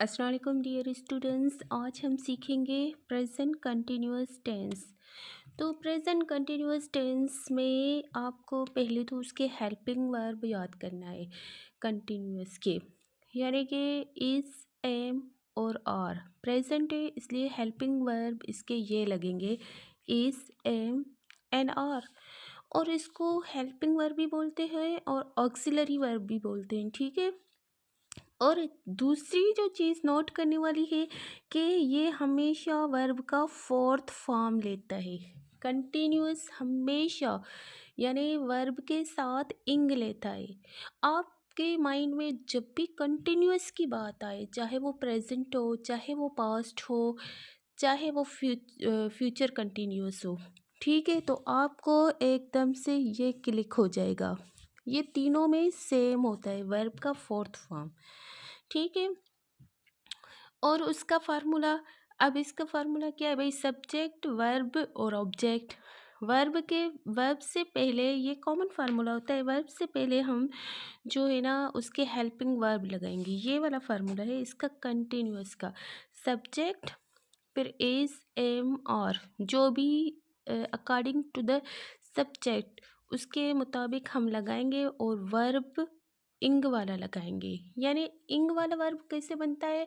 अस्सलाम वालेकुम dear students. आज हम सीखेंगे प्रेजेंट कंटिन्यूअस टेंस। तो प्रेजेंट कंटिन्यूअस टेंस में आपको पहले तो उसके हेल्पिंग वर्ब याद करना है कंटिन्यूअस के, यानी कि इज़, एम और आर। प्रेजेंट है इसलिए हेल्पिंग वर्ब इसके ये लगेंगे, इज़, एम एंड आर। और इसको हेल्पिंग वर्ब भी बोलते हैं और ऑक्सिलरी वर्ब भी बोलते हैं, ठीक है। और दूसरी जो चीज़ नोट करने वाली है कि ये हमेशा वर्ब का फोर्थ फॉर्म लेता है। कंटिन्यूअस हमेशा यानी वर्ब के साथ इंग लेता है। आपके माइंड में जब भी कंटिन्यूअस की बात आए, चाहे वो प्रेजेंट हो, चाहे वो पास्ट हो, चाहे वो फ्यूचर कंटिन्यूअस हो, ठीक है, तो आपको एकदम से ये क्लिक हो जाएगा। ये तीनों में सेम होता है वर्ब का फोर्थ फॉर्म, ठीक है। और उसका फार्मूला, अब इसका फार्मूला क्या है भाई? सब्जेक्ट, वर्ब और ऑब्जेक्ट। वर्ब से पहले ये कॉमन फार्मूला होता है, वर्ब से पहले हम जो है ना उसके हेल्पिंग वर्ब लगाएंगे। ये वाला फार्मूला है इसका कंटिन्यूअस का। सब्जेक्ट, फिर इज, एम और जो भी अकॉर्डिंग टू द सब्जेक्ट उसके मुताबिक हम लगाएंगे, और वर्ब इंग वाला लगाएंगे। यानी इंग वाला वर्ब कैसे बनता है?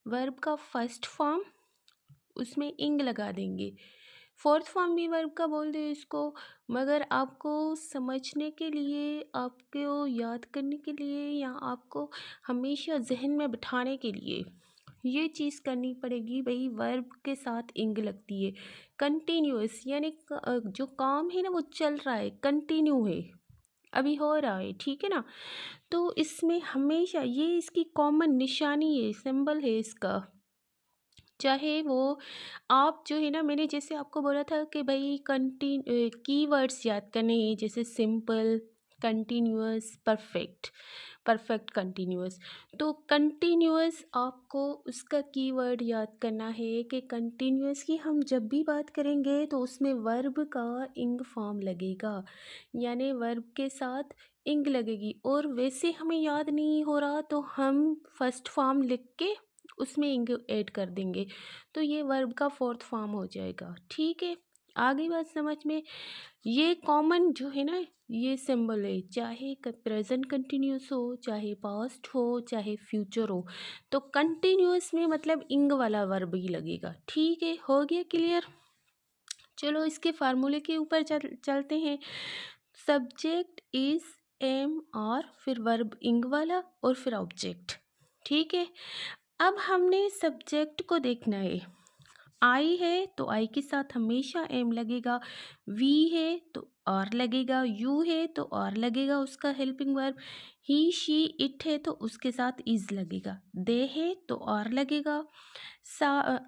वर्ब का फर्स्ट फॉर्म उसमें इंग लगा देंगे। फोर्थ फॉर्म भी वर्ब का बोल दे इसको, मगर आपको समझने के लिए, आपको याद करने के लिए, या आपको हमेशा जहन में बिठाने के लिए ये चीज़ करनी पड़ेगी भाई, वर्ब के साथ इंग लगती है। कंटिन्यूअस यानी जो काम है ना वो चल रहा है, कंटिन्यू है, अभी हो रहा है, ठीक है ना। तो इसमें हमेशा ये इसकी कॉमन निशानी है, सिंबल है इसका। चाहे वो आप जो है ना, मैंने जैसे आपको बोला था कि भाई कीवर्ड्स याद करने हैं, जैसे simple, continuous, perfect, perfect continuous. तो कंटिन्यूअस आपको उसका कीवर्ड याद करना है कि कंटिन्यूअस की हम जब भी बात करेंगे तो उसमें वर्ब का इंग फॉर्म लगेगा, यानी वर्ब के साथ इंग लगेगी। और वैसे हमें याद नहीं हो रहा तो हम फर्स्ट फॉर्म लिख के उसमें इंग ऐड कर देंगे, तो ये वर्ब का फोर्थ फॉर्म हो जाएगा, ठीक है। आगे बात समझ में, ये कॉमन जो है ना ये सिंबल है, चाहे प्रेजेंट कंटिन्यूस हो, चाहे पास्ट हो, चाहे फ्यूचर हो, तो कंटिन्यूस में मतलब इंग वाला वर्ब ही लगेगा, ठीक है। हो गया क्लियर? चलो इसके फार्मूले के ऊपर चलते हैं। सब्जेक्ट, इज, एम और फिर वर्ब इंग वाला और फिर ऑब्जेक्ट, ठीक है। अब हमने सब्जेक्ट को देखना है। आई है तो आई के साथ हमेशा एम लगेगा, वी है तो आर लगेगा, यू है तो आर लगेगा उसका helping verb, he, she, it है तो उसके साथ इज लगेगा, दे है तो आर लगेगा।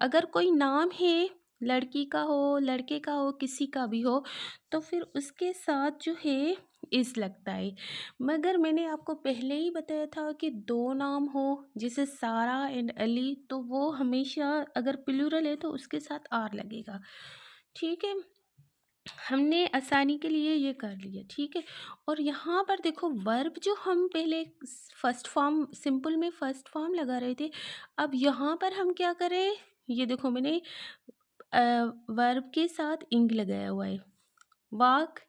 अगर कोई नाम है, लड़की का हो, लड़के का हो, किसी का भी हो, तो फिर उसके साथ जो है इज लगता है। मगर मैंने आपको पहले ही बताया था कि दो नाम हो, जैसे सारा एंड अली, तो वो हमेशा अगर प्लूरल है तो उसके साथ आर लगेगा, ठीक है। हमने आसानी के लिए ये कर लिया, ठीक है। और यहाँ पर देखो वर्ब जो हम पहले फर्स्ट फॉर्म, सिंपल में फर्स्ट फॉर्म लगा रहे थे, अब यहाँ पर हम क्या करें? ये देखो मैंने वर्ब के साथ इंग लगाया हुआ है, वॉक,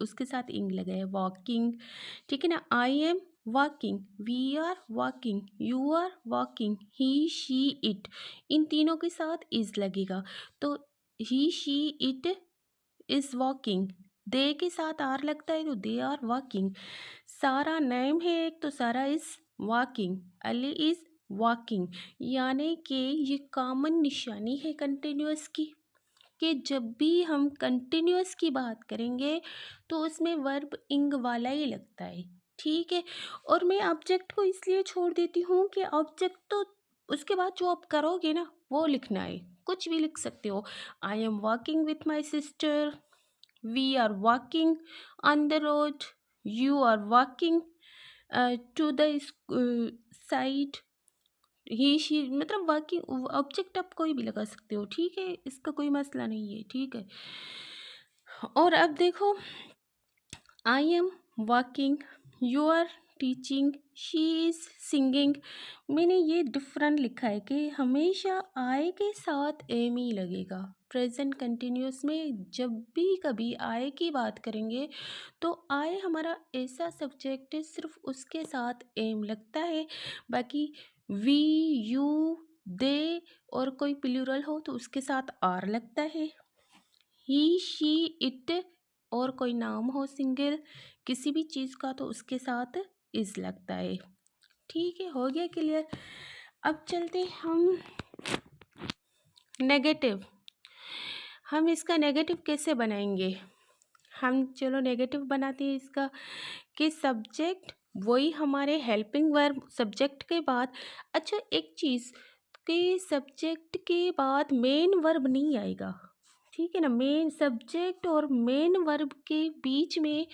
उसके साथ इंग लगाया, वॉकिंग, ठीक है ना। I am walking, we are walking, you are walking, he, she, it, इन तीनों के साथ इज लगेगा, तो he, she, it is walking. They के साथ आर लगता है तो दे आर वॉकिंग। सारा नेम है एक तो Sara is walking, Ali is walking. यानी कि ये कॉमन निशानी है कंटिन्यूअस की, कि जब भी हम कंटिन्यूअस की बात करेंगे तो उसमें वर्ब इंग वाला ही लगता है, ठीक है। और मैं ऑब्जेक्ट को इसलिए छोड़ देती हूँ कि ऑब्जेक्ट तो उसके बाद जो आप करोगे ना वो लिखना है, कुछ भी लिख सकते हो। I am walking with my sister, we are walking on the road, you are walking to the side, he, she, मतलब वर्किंग ऑब्जेक्ट आप कोई भी लगा सकते हो, ठीक है, इसका कोई मसला नहीं है, ठीक है। और अब देखो, I am walking, you are teaching, she is singing. मैंने ये डिफरेंट लिखा है कि हमेशा आई के साथ एम ही लगेगा। प्रेजेंट कंटिन्यूस में जब भी कभी आई की बात करेंगे तो आई हमारा ऐसा सब्जेक्ट है, सिर्फ उसके साथ एम लगता है। बाकी वी, यू, दे और कोई प्लूरल हो तो उसके साथ आर लगता है। ही, शी, इट और कोई नाम हो सिंगल किसी भी चीज़ का तो उसके साथ इज लगता है। ठीक है, हो गया क्लियर। अब चलते हम नेगेटिव। हम इसका नेगेटिव कैसे बनाएंगे? हम चलो नेगेटिव बनाते हैं इसका कि सब्जेक्ट वही हमारे हेल्पिंग वर्ब सब्जेक्ट के बाद। अच्छा, एक चीज़ कि सब्जेक्ट के बाद मेन वर्ब नहीं आएगा, ठीक है ना। मेन सब्जेक्ट और मेन वर्ब के बीच में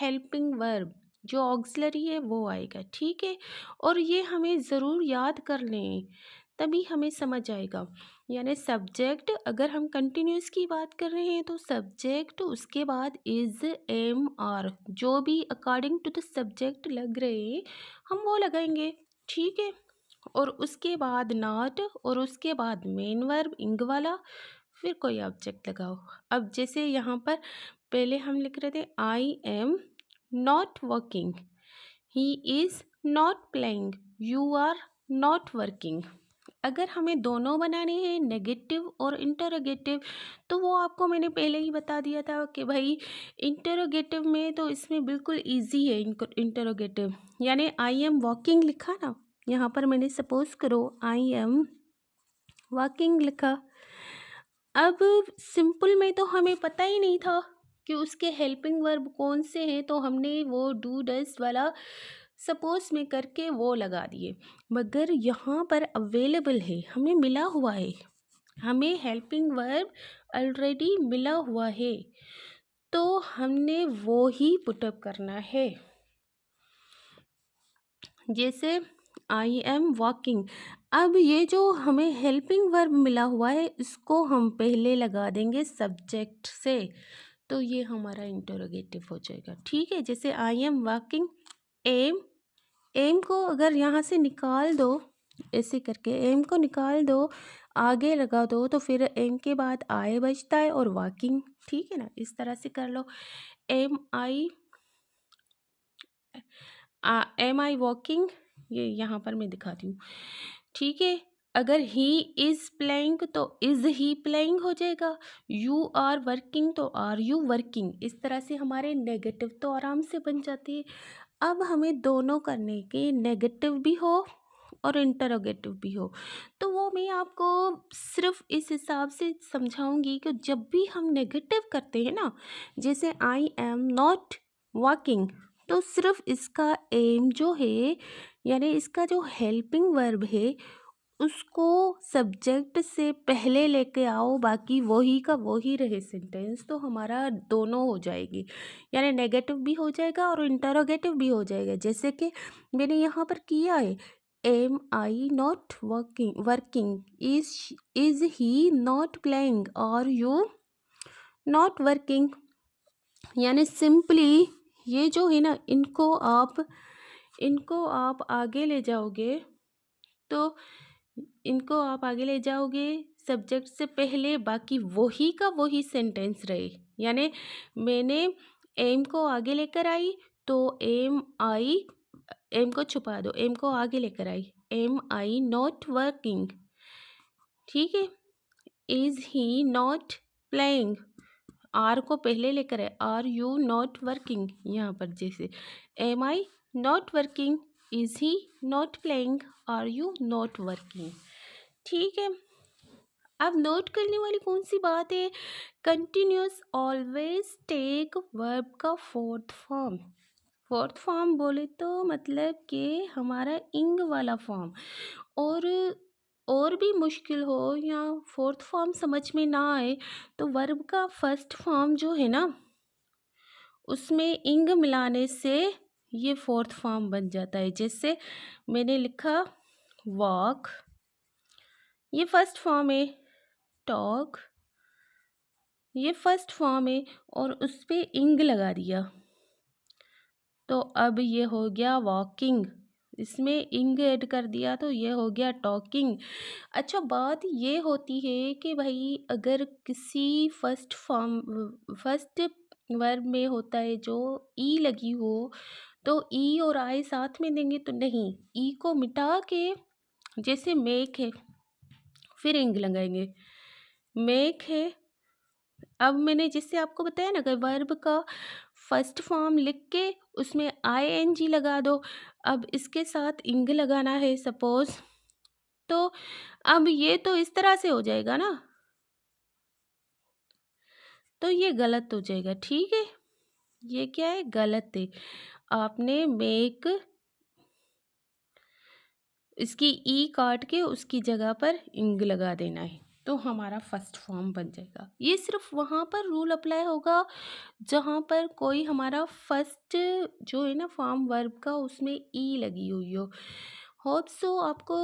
हेल्पिंग वर्ब जो ऑक्सिलरी है वो आएगा, ठीक है। और ये हमें ज़रूर याद कर लें, तभी हमें समझ आएगा। यानी सब्जेक्ट अगर हम कंटिन्यूस की बात कर रहे हैं तो सब्जेक्ट उसके बाद इज़, एम, आर जो भी अकॉर्डिंग टू द सब्जेक्ट लग रहे हैं हम वो लगाएंगे, ठीक है। और उसके बाद नॉट और उसके बाद मेन वर्ब इंग वाला, फिर कोई ऑब्जेक्ट लगाओ। अब जैसे यहाँ पर पहले हम लिख रहे थे I am not working, he is not playing, you are not working. अगर हमें दोनों बनाने हैं नेगेटिव और इंटरोगेटिव तो वो आपको मैंने पहले ही बता दिया था कि भाई इंटरोगेटिव में तो इसमें बिल्कुल इजी है। इंटरोगेटिव यानी आई एम वॉकिंग लिखा ना, यहाँ पर मैंने सपोज करो आई एम वॉकिंग लिखा। अब सिंपल में तो हमें पता ही नहीं था कि उसके हेल्पिंग वर्ब कौन से हैं, तो हमने वो डू डज वाला सपोज में करके वो लगा दिए। मगर यहाँ पर अवेलेबल है, हमें मिला हुआ है, हमें हेल्पिंग वर्ब ऑलरेडी मिला हुआ है, तो हमने वो ही पुटअप करना है। जैसे आई एम वॉकिंग। अब ये जो हमें हेल्पिंग वर्ब मिला हुआ है इसको हम पहले लगा देंगे सब्जेक्ट से, तो ये हमारा इंटरोगेटिव हो जाएगा, ठीक है। जैसे I am walking, am, am को अगर यहाँ से निकाल दो, ऐसे करके एम को निकाल दो, आगे लगा दो तो फिर एम के बाद आई बचता है और वॉकिंग, ठीक है ना। इस तरह से कर लो। एम आई वॉकिंग, ये यहाँ पर मैं दिखाती हूँ, ठीक है। अगर ही इज़ प्लेइंग तो इज़ ही प्लेइंग हो जाएगा। यू आर वर्किंग तो आर यू वर्किंग। इस तरह से हमारे नेगेटिव तो आराम से बन जाती है। अब हमें दोनों करने के, नेगेटिव भी हो और इंटरोगेटिव भी हो, तो वो मैं आपको सिर्फ इस हिसाब से समझाऊंगी कि जब भी हम नेगेटिव करते हैं ना, जैसे आई एम नॉट वॉकिंग, तो सिर्फ इसका एम जो है यानी इसका जो हेल्पिंग वर्ब है उसको सब्जेक्ट से पहले लेके आओ, बाकी वही का वही रहे सेंटेंस, तो हमारा दोनों हो जाएगी। यानी नेगेटिव भी हो जाएगा और इंटरोगेटिव भी हो जाएगा। जैसे कि मैंने यहाँ पर किया है, am I not working, is he not playing, are you not working. यानी सिंपली ये जो है ना, इनको आप आगे ले जाओगे तो इनको आप आगे ले जाओगे सब्जेक्ट से पहले, बाकी वही का वही सेंटेंस रहे। यानी मैंने एम को आगे लेकर आई तो एम को छुपा दो, एम को आगे लेकर आई, एम आई नॉट वर्किंग, ठीक है। Is he not playing, are को पहले लेकर आए, आर यू नॉट वर्किंग। यहाँ पर जैसे am I not working, is he not playing, are you not working, ठीक है। अब नोट करने वाली कौन सी बात है, कंटिन्यूस ऑलवेज टेक वर्ब का फोर्थ फॉर्म। फोर्थ फॉर्म बोले तो मतलब कि हमारा इंग वाला फॉर्म। और भी मुश्किल हो या फोर्थ फॉर्म समझ में ना आए तो वर्ब का फर्स्ट फॉर्म जो है ना उसमें इंग मिलाने से ये फोर्थ फॉर्म बन जाता है। जैसे मैंने लिखा वॉक, ये फर्स्ट फॉर्म है, टॉक ये फर्स्ट फॉर्म है और उस पर इंग लगा दिया, तो अब ये हो गया वॉकिंग, इसमें इंग ऐड कर दिया तो ये हो गया टॉकिंग। अच्छा, बात ये होती है कि भाई अगर किसी फर्स्ट वर्ब में होता है जो ई लगी हो, तो ई और आई साथ में देंगे तो नहीं, ई को मिटा के जैसे मेक है, फिर इंग लगाएंगे। मेक है, अब मैंने जिससे आपको बताया ना कि वर्ब का फर्स्ट फॉर्म लिख के उसमें आई एन जी लगा दो। अब इसके साथ इंग लगाना है सपोज, तो अब ये तो इस तरह से हो जाएगा ना, तो ये गलत हो जाएगा, ठीक है। ये क्या है, गलत है। आपने मेक, इसकी ई काट के उसकी जगह पर इंग लगा देना है, तो हमारा फर्स्ट फॉर्म बन जाएगा। ये सिर्फ वहाँ पर रूल अप्लाई होगा जहाँ पर कोई हमारा फर्स्ट जो है ना फॉर्म वर्ब का उसमें ई लगी हुई हो। होप सो आपको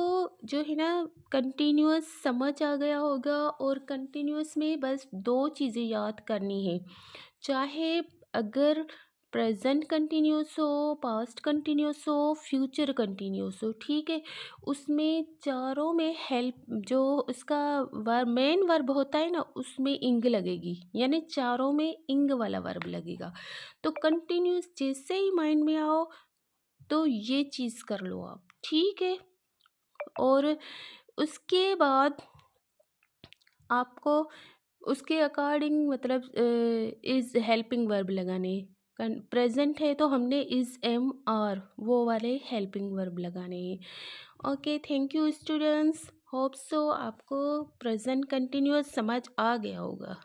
जो है ना कंटिन्यूअस समझ आ गया होगा। और कंटिन्यूअस में बस दो चीज़ें याद करनी है, चाहे अगर प्रेजेंट कंटिन्यूअस हो, पास्ट कंटिन्यूअस हो, फ्यूचर कंटिन्यूअस हो, ठीक है। उसमें चारों में हेल्प जो इसका वर्ब मेन वर्ब होता है ना उसमें इंग लगेगी, यानी चारों में इंग वाला वर्ब लगेगा। तो कंटिन्यूअस जैसे ही माइंड में आओ तो ये चीज़ कर लो आप, ठीक है। और उसके बाद आपको उसके अकॉर्डिंग मतलब इज़ हेल्पिंग वर्ब लगाने। प्रेजेंट है तो हमने इज़ एम आर वो वाले हेल्पिंग वर्ब लगाने हैं। Okay, thank you students, hope so आपको प्रेजेंट कंटिन्यूअस समझ आ गया होगा।